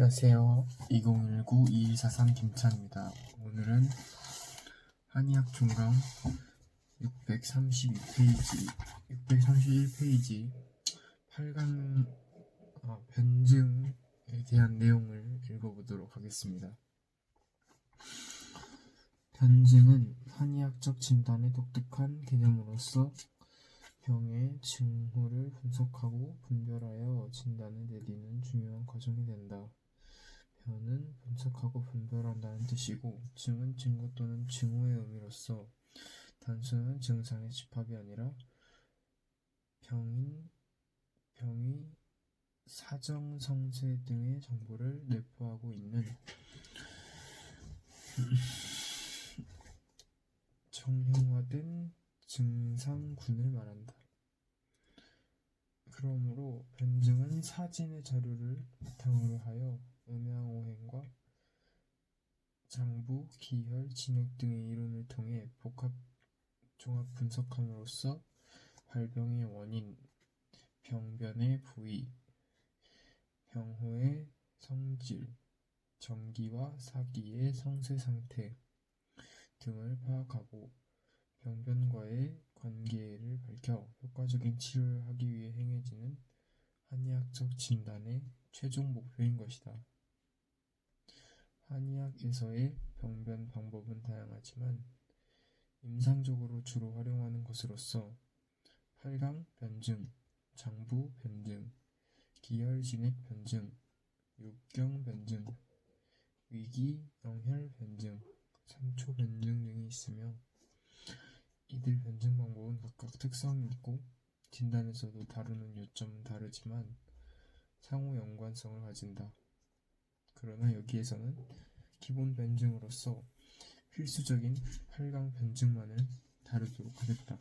안녕하세요. 2019-2143 김찬입니다. 오늘은 한의학 종강 631페이지 8강 변증에 대한 내용을 읽어보도록 하겠습니다. 변증은 한의학적 진단의 독특한 개념으로서 병의 징후를 분석하고 분별하여 진단을 내리는 중요한 과정이 된다. 변은 분석하고 분별한다는 뜻이고, 증은 증거 또는 징후의 의미로서 단순한 증상의 집합이 아니라 병이 사정, 성세 등의 정보를 내포하고 있는 정형화된 증상군을 말한다. 그러므로 변증은 사진의 자료를 바탕으로 하여 음양오행과 장부, 기혈, 진액 등의 이론을 통해 종합 분석함으로써 발병의 원인, 병변의 부위, 병호의 성질, 정기와 사기의 성세 상태 등을 파악하고 병변과의 관계를 밝혀 효과적인 치료를 하기 위해 행해지는 한의학적 진단의 최종 목표인 것이다. 한의학에서의 병변 방법은 다양하지만 임상적으로 주로 활용하는 것으로서 8강 변증, 장부 변증, 기혈 진액 변증, 육경 변증, 위기 영혈 변증, 삼초 변증 등이 있으며 이들 변증 방법은 각각 특성이 있고 진단에서도 다루는 요점은 다르지만 상호 연관성을 가진다. 그러나 여기에서는 기본 변증으로서 필수적인 8강 변증만을 다루도록 하겠다.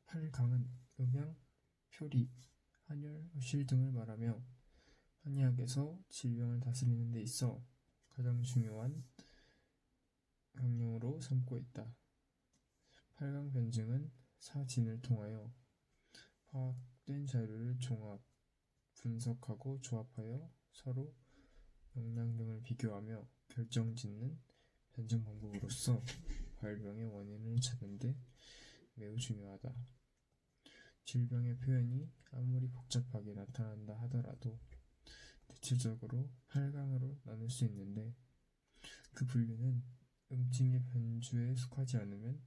8강은 음양, 표리, 한열, 허실 등을 말하며 한의학에서 질병을 다스리는 데 있어 가장 중요한 강령으로 삼고 있다. 8강 변증은 사진을 통하여 파악된 자료를 종합, 분석하고 조합하여 서로 영양 등을 비교하며 결정짓는 변증 방법으로서 발병의 원인을 찾는 데 매우 중요하다. 질병의 표현이 아무리 복잡하게 나타난다 하더라도 대체적으로 8강으로 나눌 수 있는데 그 분류는 음증의 변주에 속하지 않으면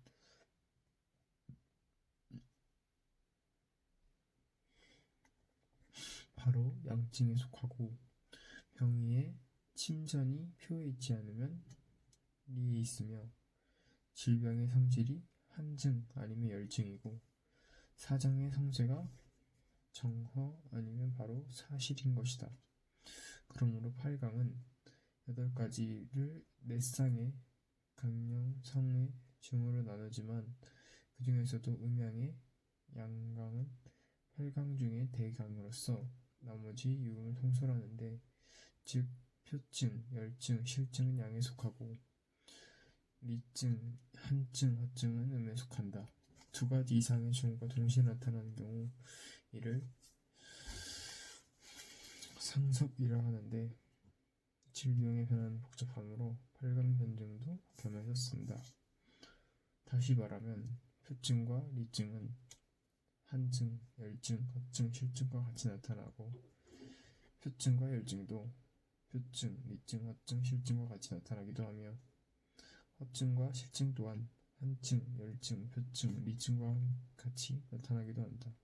바로 양증에 속하고 병의의 침전이 표에 있지 않으면 리에 있으며 질병의 성질이 한증 아니면 열증이고 사정의 성세가 정허 아니면 바로 사실인 것이다. 그러므로 8강은 8가지를 4쌍의 강령, 성의, 증으로 나누지만 그 중에서도 음양의 양강은 8강 중에 대강으로서 나머지 유음을 통솔하는데, 즉 표증, 열증, 실증은 양에 속하고 리증, 한증, 허증은 음에 속한다. 2가지 이상의 증후가 동시에 나타나는 경우 이를 상섭이라 하는데 질병의 변화는 복잡하므로 8강 변증도 겸해서 쓴다. 다시 말하면 표증과 리증은 한증, 열증, 허증, 실증과 같이 나타나고 표증과 열증도 표증, 리증, 허증, 실증과 같이 나타나기도 하며 허증과 실증 또한 한증, 열증, 표증, 리증과 같이 나타나기도 한다.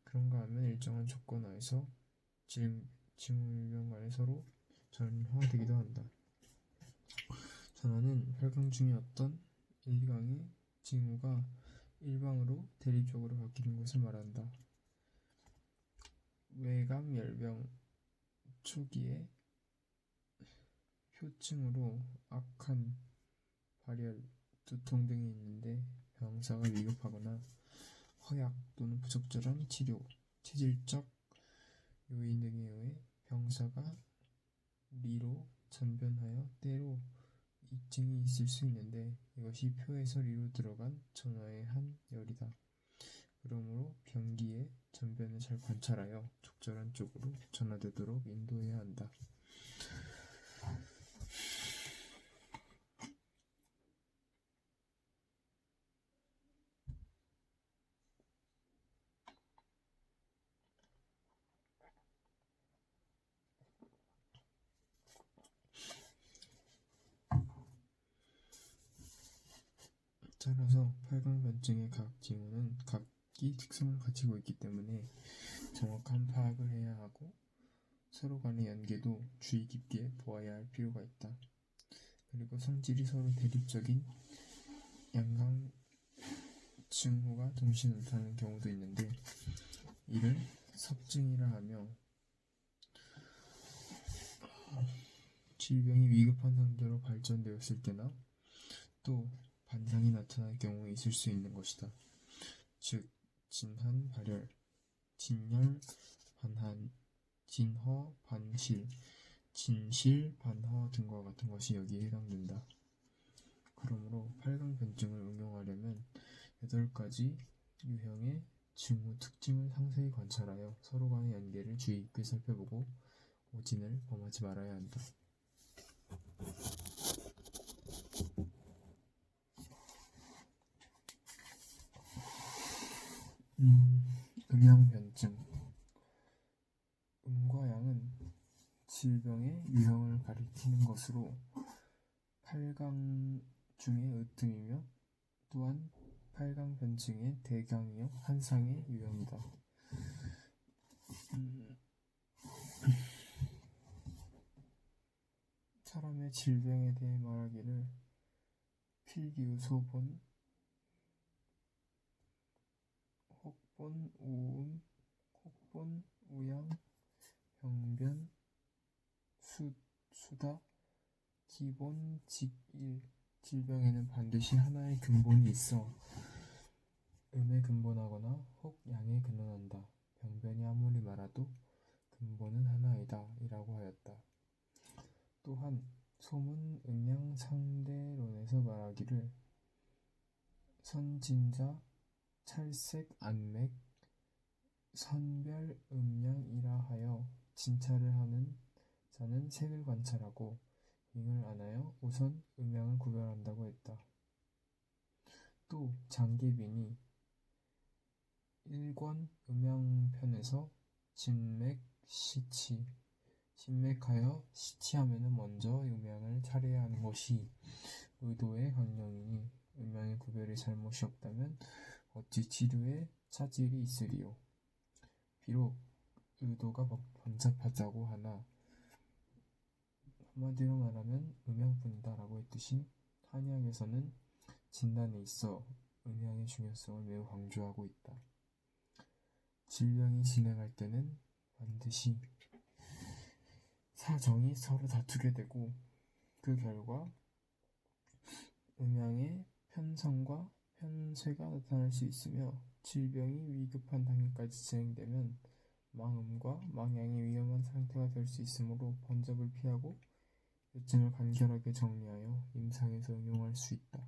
그런가 하면 일정한 조건 하에서 징후일병 간에 서로 전화되기도 한다. 전화는 8강 중에 어떤 1강의 징후가 일방으로 대립적으로 바뀌는 것을 말한다. 외감열병 초기에 표증으로 악한 발열, 두통 등이 있는데 병사가 위급하거나 허약 또는 부적절한 치료, 체질적 요인 등에 의해 병사가 리로 전변하여 때로 이증이 있을 수 있는데 이것이 표에서 리로 들어간 전화의 한 열이다. 그러므로 병기에 전변을 잘 관찰하여 적절한 쪽으로 전화되도록 인도해야 한다. 따라서 팔강변증의 각 징후는 각기 특성을 가지고 있기 때문에 정확한 파악을 해야 하고 서로 간의 연계도 주의 깊게 보아야 할 필요가 있다. 그리고 성질이 서로 대립적인 양강 징후가 동시에 나타나는 경우도 있는데 이를 섭증이라 하며 질병이 위급한 상태로 발전되었을 때나 또 반상이 나타날 경우에 있을 수 있는 것이다. 즉 진한 발열, 진열 반한, 진허 반실, 진실 반허 등과 같은 것이 여기에 해당된다. 그러므로 팔강변증을 응용하려면 8가지 유형의 징후 특징을 상세히 관찰하여 서로 간의 연계를 주의 깊게 살펴보고 오진을 범하지 말아야 한다. 음양변증. 음과 양은 질병의 유형을 가리키는 것으로 8강 중의 으뜸이며 또한 8강변증의 대강이요 한상의 유형이다. 사람의 질병에 대해 말하기를 필기우 소본, 혹본 우음, 혹본 우양, 병변, 수다, 기본, 직일. 질병에는 반드시 하나의 근본이 있어 음에 근본하거나 혹 양에 근원한다. 병변이 아무리 많아도 근본은 하나이다 이라고 하였다. 또한 소문 음양 상대론에서 말하기를 선진자 찰색 안맥 선별 음양이라 하여 진찰을 하는 자는 색을 관찰하고 윙을 안하여 우선 음양을 구별한다고 했다. 또 장계빈이 1권 음양편에서 진맥 시치 진맥하여 시치하면은 먼저 음양을 차려야 하는 것이 의도의 강령이니 음양의 구별이 잘못이 없다면 어찌 치료에 차질이 있으리요. 비록 의도가 번잡하자고 하나 한마디로 말하면 음양뿐이다 라고 했듯이 한의학에서는 진단에 있어 음양의 중요성을 매우 강조하고 있다. 질병이 진행할 때는 반드시 사정이 서로 다투게 되고 그 결과 음양의 편성과 편쇠가 나타날 수 있으며 질병이 위급한 단계까지 진행되면 망음과 망양이 위험한 상태가 될 수 있으므로 번잡을 피하고 요증을 간결하게 정리하여 임상에서 응용할 수 있다.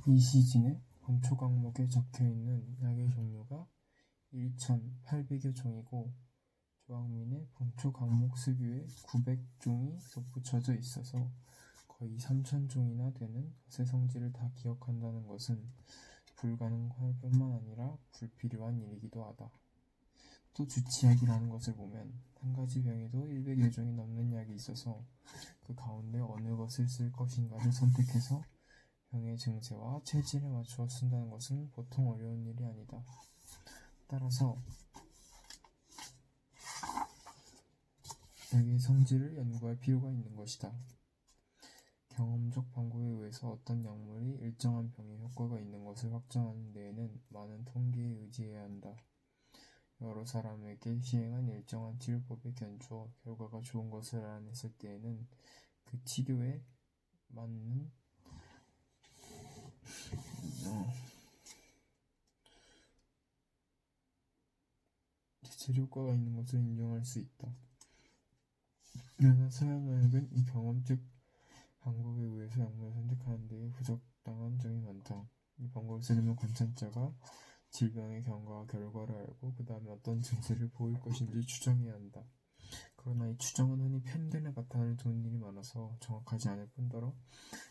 이 시진에 본초 강목에 적혀있는 약의 종류가 1,800여 종이고 조항민의 본초 강목 수뷰에 900종이 덧붙여져 있어서 거의 3,000종이나 되는 것의 성질을 다 기억한다는 것은 불가능할 뿐만 아니라 불필요한 일이기도 하다. 또 주치약이라는 것을 보면 한 가지 병에도 100여 종이 넘는 약이 있어서 그 가운데 어느 것을 쓸 것인가를 선택해서 병의 증세와 체질에 맞추어 쓴다는 것은 보통 어려운 일이 아니다. 따라서 약의 성질을 연구할 필요가 있는 것이다. 경험적 방법에 의해서 어떤 약물이 일정한 병에 효과가 있는 것을 확정하는 데에는 많은 통계에 의지해야 한다. 여러 사람에게 시행한 일정한 치료법에 견주어 결과가 좋은 것을 알아냈을 때에는 그 치료에 맞는 대체 효과가 있는 것을 인정할 수 있다. 그러나 서양의학은 이 경험적 방법에 의해서 약물을 선택하는 데 부적당한 점이 많다. 이 방법을 쓰려면 관찰자가 질병의 경과와 결과를 알고 그 다음에 어떤 증세를 보일 것인지 추정해야 한다. 그러나 이 추정은 흔히 편견에 바탕을 두는 일이 많아서 정확하지 않을 뿐더러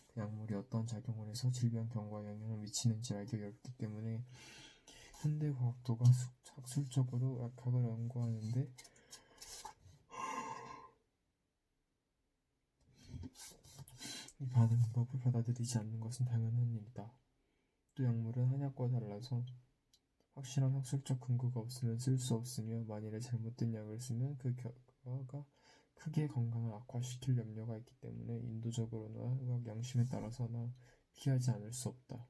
그 약물이 어떤 작용을 해서 질병 경과에 영향을 미치는지 알기 어렵기 때문에 현대 과학도가 학술적으로 약학을 연구하는데 이 방법을 받아들이지 않는 것은 당연한 일이다. 또 약물은 한약과 달라서 확실한 학술적 근거가 없으면 쓸 수 없으며 만일에 잘못된 약을 쓰면 그 결과가 크게 건강을 악화시킬 염려가 있기 때문에 인도적으로나 의학 양심에 따라서나 피하지 않을 수 없다.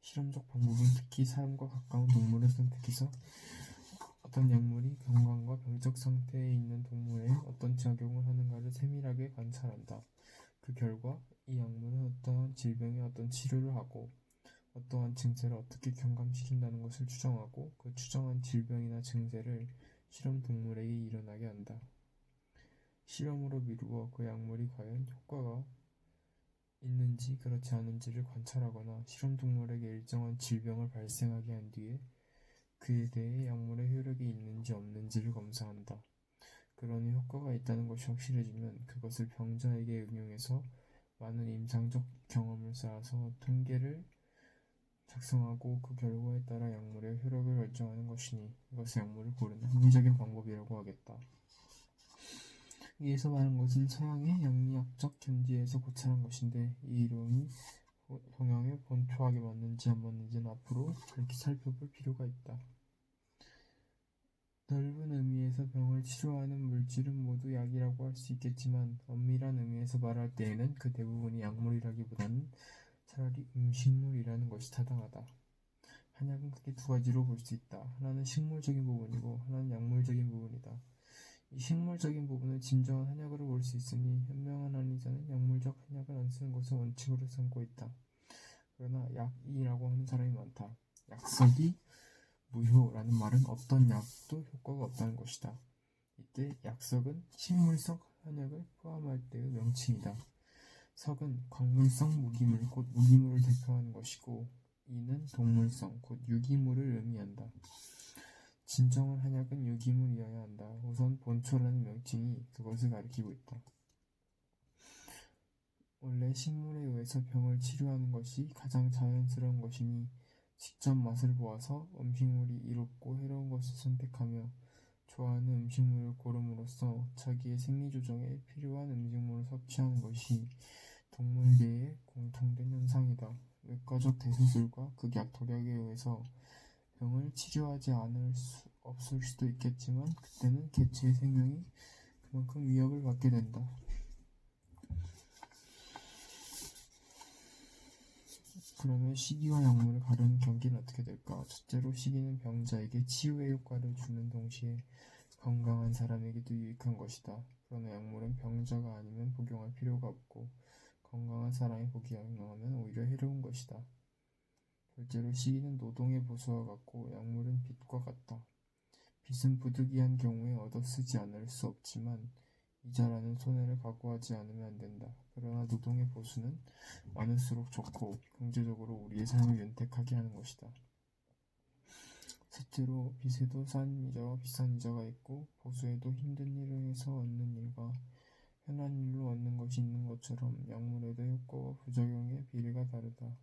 실험적 방법은 특히 사람과 가까운 동물을 선택해서 어떤 약물이 건강과 병적 상태에 있는 동물에 어떤 작용을 하는가를 세밀하게 관찰한다. 그 결과 이 약물은 어떠한 질병에 어떤 치료를 하고 어떠한 증세를 어떻게 경감시킨다는 것을 추정하고 그 추정한 질병이나 증세를 실험 동물에게 일어나게 한다. 실험으로 미루어 그 약물이 과연 효과가 있는지 그렇지 않은지를 관찰하거나 실험 동물에게 일정한 질병을 발생하게 한 뒤에 그에 대해 약물의 효력이 있는지 없는지를 검사한다. 그러니 효과가 있다는 것이 확실해지면 그것을 병자에게 응용해서 많은 임상적 경험을 쌓아서 통계를 작성하고 그 결과에 따라 약물의 효력을 결정하는 것이니 이것을 약물을 고르는 합리적인 방법이라고 하겠다. 위에서 말한 것은 서양의 양리학적 견지에서 고찰한 것인데 이 이론이 동양에 본초하게 맞는지 안 맞는지는 앞으로 밝히 살펴볼 필요가 있다. 넓은 의미에서 병을 치료하는 물질은 모두 약이라고 할 수 있겠지만 엄밀한 의미에서 말할 때에는 그 대부분이 약물이라기보다는 차라리 음식물이라는 것이 타당하다. 한약은 크게 두 가지로 볼 수 있다. 하나는 식물적인 부분이고 하나는 약물적인 부분이다. 이 식물적인 부분을 진정한 한약으로 볼 수 있으니 현명한 한의사는 약물적 한약을 안 쓰는 것을 원칙으로 삼고 있다. 그러나 약이라고 하는 사람이 많다. 약석이 무효라는 말은 어떤 약도 효과가 없다는 것이다. 이때 약석은 식물성 한약을 포함할 때의 명칭이다. 석은 광물성 무기물, 곧 무기물을 대표하는 것이고 이는 동물성, 곧 유기물을 의미한다. 진정한 한약은 유기물이어야 한다. 우선 본초라는 명칭이 그것을 가리키고 있다. 원래 식물에 의해서 병을 치료하는 것이 가장 자연스러운 것이니 직접 맛을 보아서 음식물이 이롭고 해로운 것을 선택하며 좋아하는 음식물을 고름으로써 자기의 생리조정에 필요한 음식물을 섭취하는 것이 동물계의 공통된 현상이다. 외과적 대수술과 극약 독약에 의해서 병을 치료하지 않을 수 없을 수도 있겠지만 그때는 개체의 생명이 그만큼 위협을 받게 된다. 그러면 시기와 약물을 가르는 경계는 어떻게 될까? 첫째로 시기는 병자에게 치유의 효과를 주는 동시에 건강한 사람에게도 유익한 것이다. 그러나 약물은 병자가 아니면 복용할 필요가 없고 건강한 사람이 복용하면 오히려 해로운 것이다. 둘째로 시기는 노동의 보수와 같고 약물은 빚과 같다. 빚은 부득이한 경우에 얻어쓰지 않을 수 없지만 이자라는 손해를 각오하지 않으면 안 된다. 그러나 노동의 보수는 많을수록 좋고 경제적으로 우리의 삶을 윤택하게 하는 것이다. 셋째로 빚에도 싼 이자와 비싼 이자가 있고 보수에도 힘든 일을 해서 얻는 일과 편한 일로 얻는 것이 있는 것처럼 약물에도 효과와 부작용의 비례가 다르다.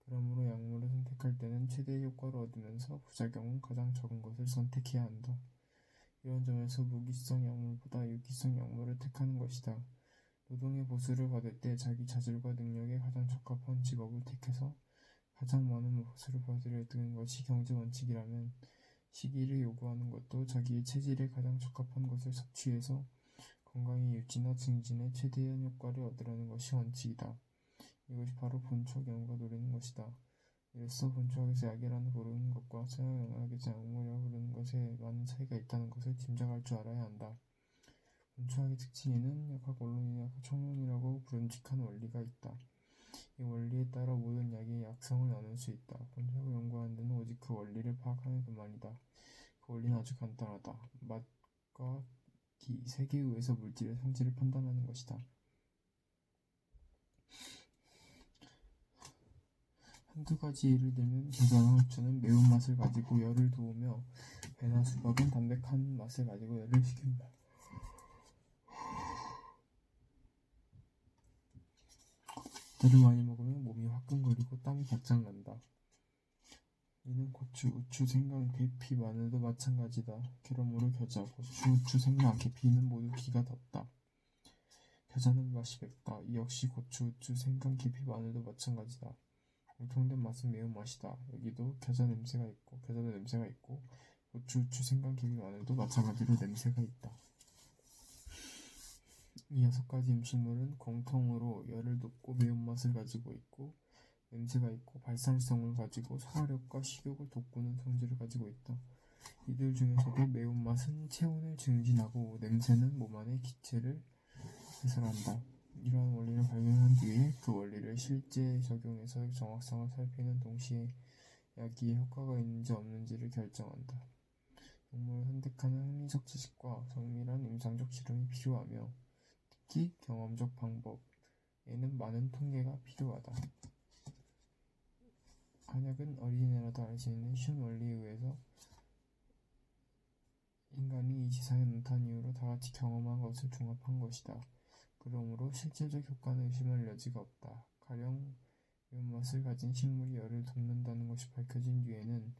그러므로 약물을 선택할 때는 최대의 효과를 얻으면서 부작용은 가장 적은 것을 선택해야 한다. 이런 점에서 무기성 약물보다 유기성 약물을 택하는 것이다. 노동의 보수를 받을 때 자기 자질과 능력에 가장 적합한 직업을 택해서 가장 많은 보수를 받으려는 것이 경제 원칙이라면 시기를 요구하는 것도 자기의 체질에 가장 적합한 것을 섭취해서 건강의 유지나 증진에 최대한 효과를 얻으려는 것이 원칙이다. 이것이 바로 본초 경우가 노리는 것이다. 이로써 본초학에서 약이라는 부르는 것과 서양학에서 약물이라고 부르는 것에 많은 차이가 있다는 것을 짐작할 줄 알아야 한다. 본초학의 특징에는 약학 원론이나 약학 총론이라고 부름직한 원리가 있다. 이 원리에 따라 모든 약의 약성을 나눌 수 있다. 본초학을 연구하는 데는 오직 그 원리를 파악하면 그만이다. 그 원리는 아주 간단하다. 맛과 기, 색에 의해서 물질의 성질을 판단하는 것이다. 한두 가지 예를 들면 겨자나 후추는 매운맛을 가지고 열을 도우며 배나 수박은 담백한 맛을 가지고 열을 식힌다. 때를 많이 먹으면 몸이 화끈거리고 땀이 바짝 난다. 이는 고추, 우추, 생강, 계피, 마늘도 마찬가지다. 그러므로 겨자, 고추, 우추, 생강, 계피는 모두 기가 덥다. 겨자는 맛이 맵다. 이 역시 고추, 우추, 생강, 계피, 마늘도 마찬가지다. 공통된 맛은 매운맛이다. 여기도 겨자도 냄새가 있고 고추, 우추, 생강, 계피, 마늘도 마찬가지로 냄새가 있다. 이 6가지 음식물은 공통으로 열을 돋고 매운맛을 가지고 있고 냄새가 있고 발산성을 가지고 소화력과 식욕을 돋구는 성질을 가지고 있다. 이들 중에서도 매운맛은 체온을 증진하고 냄새는 몸 안의 기체를 해설한다. 이러한 원리를 발견한 뒤에 그 원리를 실제에 적용해서 정확성을 살피는 동시에 약이 효과가 있는지 없는지를 결정한다. 약물을 선택하는 합리적 지식과 정밀한 임상적 실험이 필요하며 특히 경험적 방법에는 많은 통계가 필요하다. 한약은 어린애라도 알 수 있는 쉬운 원리에 의해서 인간이 이 지상에 나타난 이후로 다같이 경험한 것을 종합한 것이다. 그러므로 실질적 효과는 의심할 여지가 없다. 가령 매운맛을 가진 식물이 열을 돋는다는 것이 밝혀진 뒤에는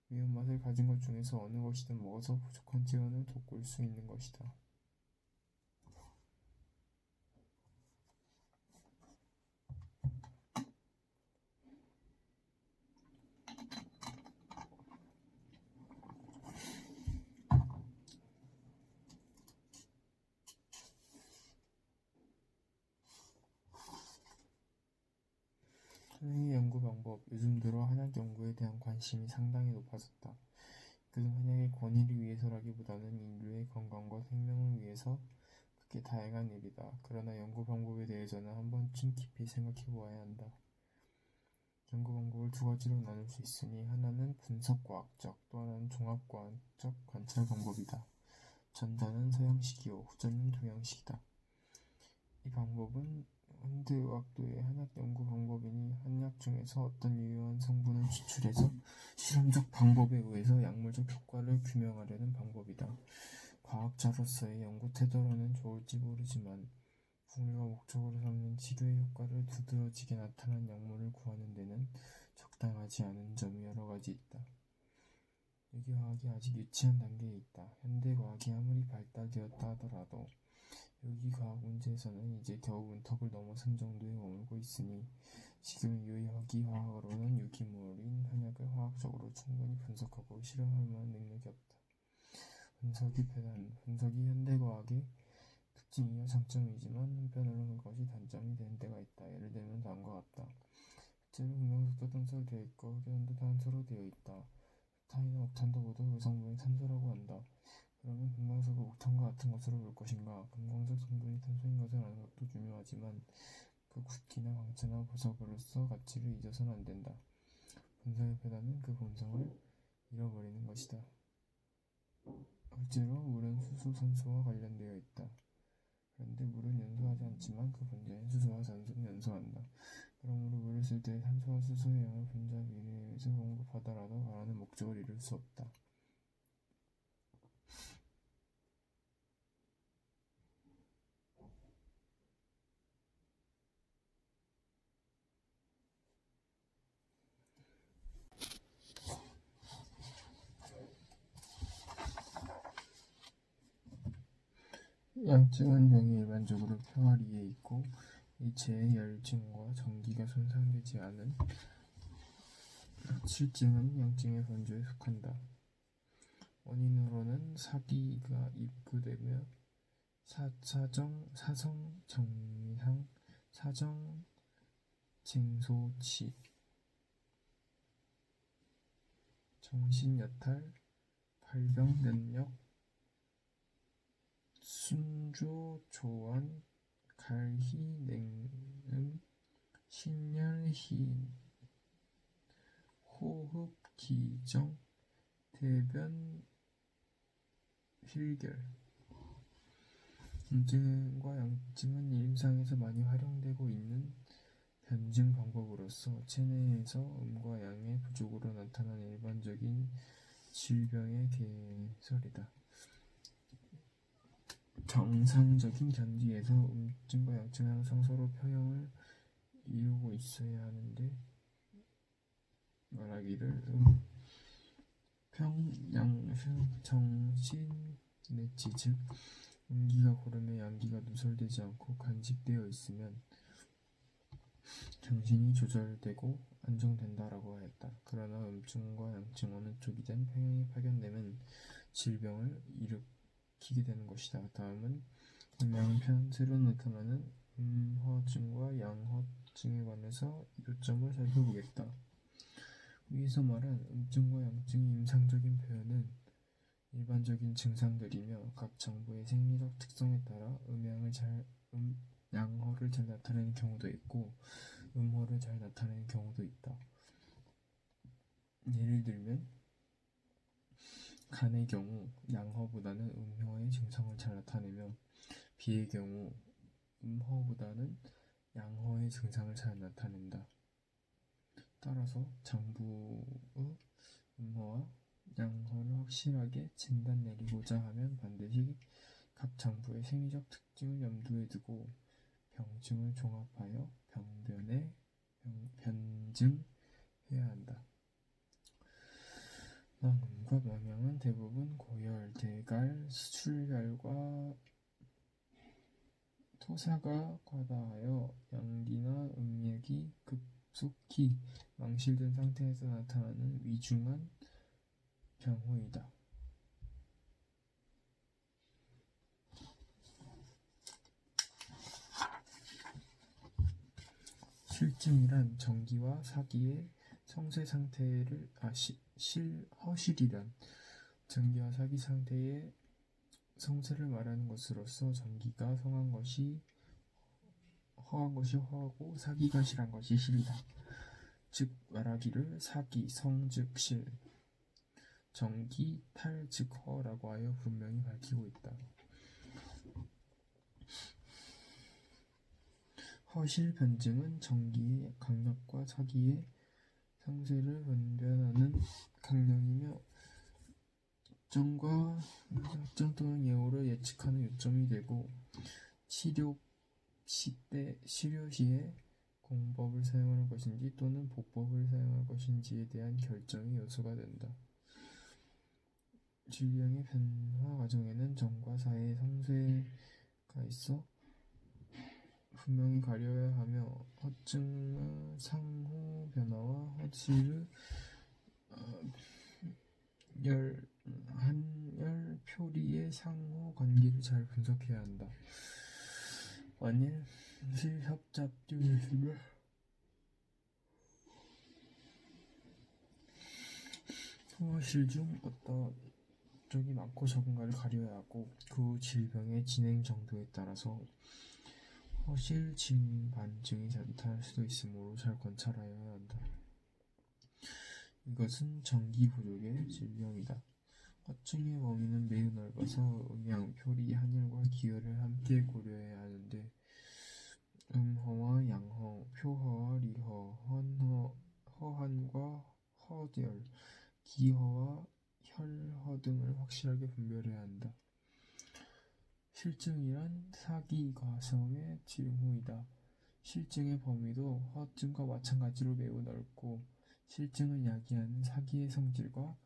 매운맛을 가진 것 중에서 어느 것이든 먹어서 부족한 체온을 돋굴 수 있는 것이다. 한약의 연구 방법. 요즘 들어 한약 연구에 대한 관심이 상당히 높아졌다. 그중 한약의 권위를 위해서라기보다는 인류의 건강과 생명을 위해서 그게 다양한 일이다. 그러나 연구 방법에 대해서는 한 번쯤 깊이 생각해 보아야 한다. 연구 방법을 2가지로 나눌 수 있으니 하나는 분석과학적, 또 하나는 종합과학적 관찰 방법이다. 전자는 서양식이요, 후자는 동양식이다. 이 방법은 현대의학도의 한약 연구 방법이니 한약 중에서 어떤 유효한 성분을 추출해서 실험적 방법에 의해서 약물적 효과를 규명하려는 방법이다. 과학자로서의 연구 태도로는 좋을지 모르지만 국리가 목적으로 삼는 치료의 효과를 두드러지게 나타난 약물을 구하는 데는 적당하지 않은 점이 여러 가지 있다. 유기화학이 아직 유치한 단계에 있다. 현대과학이 아무리 발달되었다 하더라도 유기과학 문제에서는 이제 겨우 문턱을 넘어선 정도에 머물고 있으니 지금 유기화학으로는 유기물인 한약을 화학적으로 충분히 분석하고 실험할 만한 능력이 없다. 분석이 현대과학의 특징이며 장점이지만 한편으로는 그것이 단점이 되는 때가 있다. 예를 들면 다음과 같다. 실제로 금강석도 탄소로 되어 있고 흑연도 탄소로 되어 있다. 석탄이나 옥탄도 모두 그 성분이 탄소라고 한다. 그러면 금강석을 옥탄과 같은 것으로 볼 것인가? 금강석 성분이 탄소인 것을 아는 것도 중요하지만 그 굵기나 광채나 보석으로서 가치를 잊어서는 안 된다. 분석의 배단은 그 본성을 잃어버리는 것이다. 실제로 물은 수소, 산소와 관련되어 있다. 그런데 물은 연소하지 않지만 그 분자인 수소와 산소는 연소한다. 그러므로 물을 쓸 때 산소와 수소의 양을 분자 비례에 의해서 공급하더라도 바라는 목적을 이룰 수 없다. 양증은 병이 일반적으로 표활이에 있고 이체의 열증과 전기가 손상되지 않은 실증은 양증의 범주에 속한다. 원인으로는 사기가 입구되며 사성 정미상 사정 쟁소치 정신여탈, 발병면역, 순조조환, 갈희냉음, 신혈희인, 호흡기정, 대변 필결. 음증과 양증은 임상에서 많이 활용되고 있는 변증 방법으로서 체내에서 음과 양의 부족으로 나타나는 일반적인 질병의 개설이다. 정상적인 견지에서 음증과 양증은 항상 서로 평형을 이루고 있어야 하는데 말하기를 평양수 정신 내지 즉 음기가 고름에 양기가 누설되지 않고 간직되어 있으면 정신이 조절되고 안정된다라고 하였다. 그러나 음증과 양증 어느 쪽이든 평형이 파견되면 질병을 일으키게 되는 것이다. 다음은 음양편 새로 나타나는 음허증과 양허증에 관해서 요점을 살펴보겠다. 위에서 말한 음증과 양증의 임상적인 표현은 일반적인 증상들이며 각 정보의 생리적 특성에 따라 양허를 잘 나타내는 경우도 있고 음허를 잘 나타내는 경우도 있다. 예를 들면 간의 경우 양허보다는 음허의 증상을 잘 나타내며 비의 경우 음허보다는 양허의 증상을 잘 나타낸다. 따라서 장부의 음허와 양허를 확실하게 진단 내리고자 하면 반드시 각 장부의 생리적 특징을 염두에 두고 병증을 종합하여 변증해야 한다. 망음과 망양은 대부분 고열, 대갈, 출혈과 토사가 과다하여 양기나 음액이 급속히 망실된 상태에서 나타나는 위중한 경우이다. 실증이란 정기와 사기의 성쇠 상태를 허실이란 정기와 사기 상태의 성쇠를 말하는 것으로서 정기가 성한 것이 허하고 사기가 실한 것이 실이다. 즉 말하기를 사기 성 즉 실, 정기 탈 즉 허라고 하여 분명히 밝히고 있다. 허실 변증은 정기의 강력과 사기의 상세를 분별하는 강령이며 특정 또는 예후를 예측하는 요점이 되고 치료 시에 공법을 사용할 것인지 또는 보법을 사용할 것인지에 대한 결정의 요소가 된다. 질병의 변화 과정에는 정과 사의 성쇠가 있어 분명히 가려야 하며 허증의 상호 변화와 허실의 한열 표리의 상호 관계를 잘 분석해야 한다. 만일 실협잡증이 있으면 허실 중 어떤 쪽이 많고 적은가를 가려야 하고 그 질병의 진행 정도에 따라서 허실 진반증이 나타날 수도 있으므로 잘 관찰하여야 한다. 이것은 정기 부족의 질병이다. 허증의 범위는 매우 넓어서 음양, 표리, 한열과 기혈을 함께 고려해야 하는데 음허와 양허, 표허와 리허, 허한과 허열, 기허와 혈허 등을 확실하게 분별해야 한다. 실증이란 사기 과성의 징후이다. 실증의 범위도 허증과 마찬가지로 매우 넓고 실증을 야기하는 사기의 성질과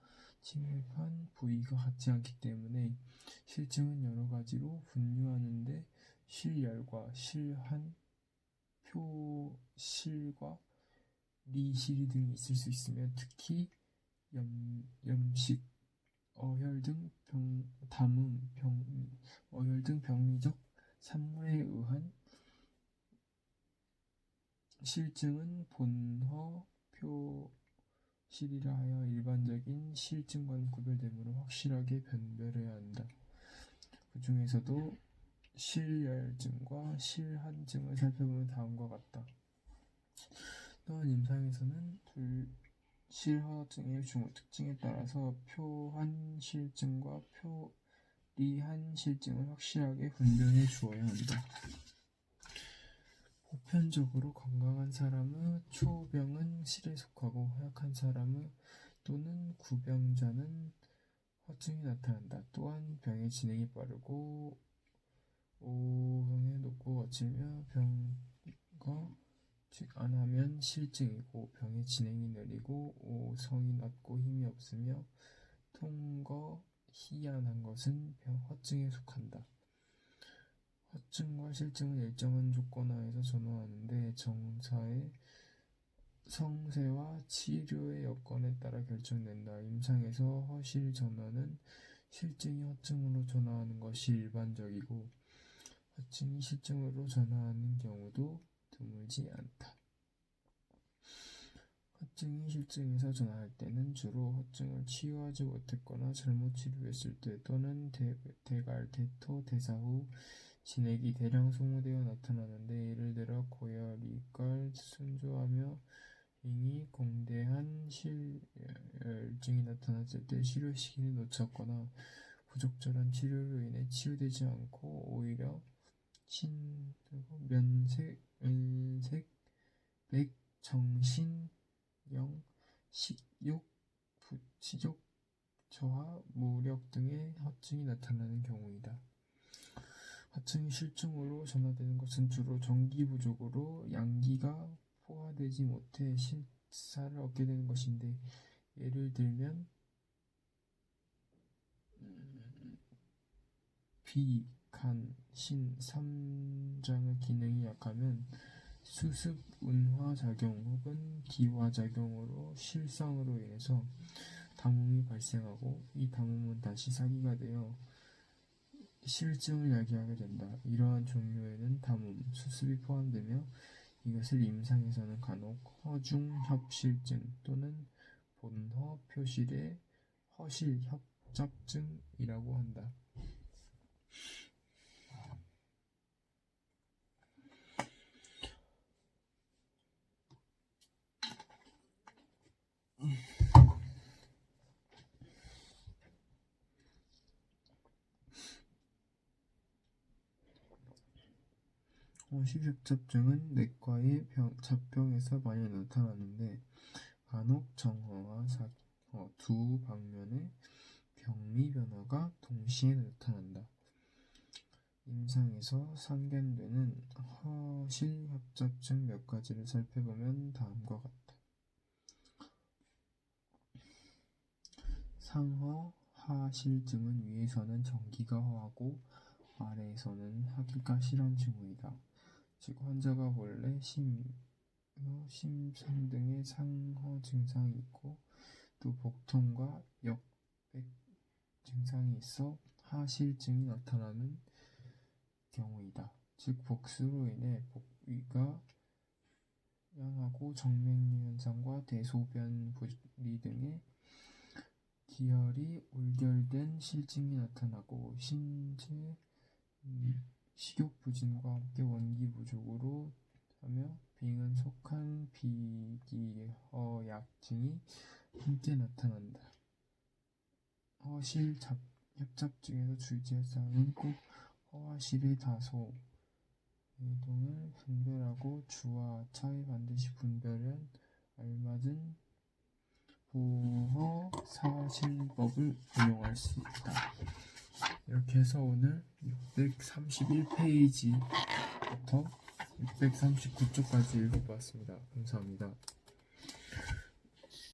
침입한 부위가 같지 않기 때문에 실증은 여러 가지로 분류하는데 실열과 실한, 표실과 리실 등이 있을 수 있으며 특히 염식, 어혈 등 어혈 등 병리적 산물에 의한 실증은 본허, 실이라 하여 일반적인 실증과는 구별되므로 확실하게 변별해야 한다. 그 중에서도 실열증과 실한증을 살펴보면 다음과 같다. 또한 임상에서는 실허증의 특징에 따라서 표한실증과 표리한실증을 확실하게 분별해 주어야 한다. 보편적으로 건강한 사람의 초병은 실에 속하고 허약한 사람의 또는 구병자는 허증이 나타난다. 또한 병의 진행이 빠르고 오형에 높고 거칠며 병거 즉 안하면 실증이고 병의 진행이 느리고 오성이 낮고 힘이 없으며 통거 희한한 것은 허증에 속한다. 허증과 실증은 일정한 조건 하에서 전환하는데 정사의 성세와 치료의 여건에 따라 결정된다. 임상에서 허실 전환은 실증이 허증으로 전환하는 것이 일반적이고 허증이 실증으로 전환하는 경우도 드물지 않다. 허증이 실증에서 전환할 때는 주로 허증을 치유하지 못했거나 잘못 치료했을 때 또는 대갈, 대토, 대사 후 진액이 대량 소모되어 나타나는데 예를 들어 고열, 이갈, 순조하며 잉이 공대한 실열증이 나타났을 때 치료 시기를 놓쳤거나 부적절한 치료로 인해 치유되지 않고 오히려 면색, 은색, 백, 정신, 영, 식욕, 부치욕, 저하, 무력 등의 허증이 나타나는 경우이다. 허증이 실증으로 전환되는 것은 주로 전기 부족으로 양기가 포화되지 못해 실사를 얻게 되는 것인데 예를 들면 비, 간, 신, 삼장의 기능이 약하면 수습, 운화작용 혹은 기화작용으로 실상으로 인해서 담음이 발생하고 이 담음은 다시 사기가 되어 실증을 야기하게 된다. 이러한 종류에는 담음, 수습이 포함되며 이것을 임상에서는 간혹 허중협실증 또는 본허 표실의 허실협잡증이라고 한다. 허실협잡증은 내과의 잡병에서 많이 나타나는데 간혹 정허와 사허 두 방면의 병리 변화가 동시에 나타난다. 임상에서 상견되는 허실협잡증 몇 가지를 살펴보면 다음과 같다. 상허 하실증은 위에서는 전기가 허하고 아래에서는 하기가 실한 징후이다. 즉 환자가 원래 심상 등의 상허 증상이 있고 또 복통과 역백 증상이 있어 하실증이 나타나는 경우이다. 즉 복수로 인해 복위가 양하고 정맥류 현상과 대소변 분리 등의 기혈이 올결된 실증이 나타나고 신체 식욕 부진과 함께 원기 부족으로 하며 빙은 속한 비기허약증이 함께 나타난다. 허실 협잡증에서 주의할 사항은 꼭 허하실의 다소 이동을 분별하고 주와 차에 반드시 분별한 알맞은 보허 사실법을 운용할 수 있다. 이렇게 해서 오늘 631페이지부터 639쪽까지 읽어보았습니다. 감사합니다.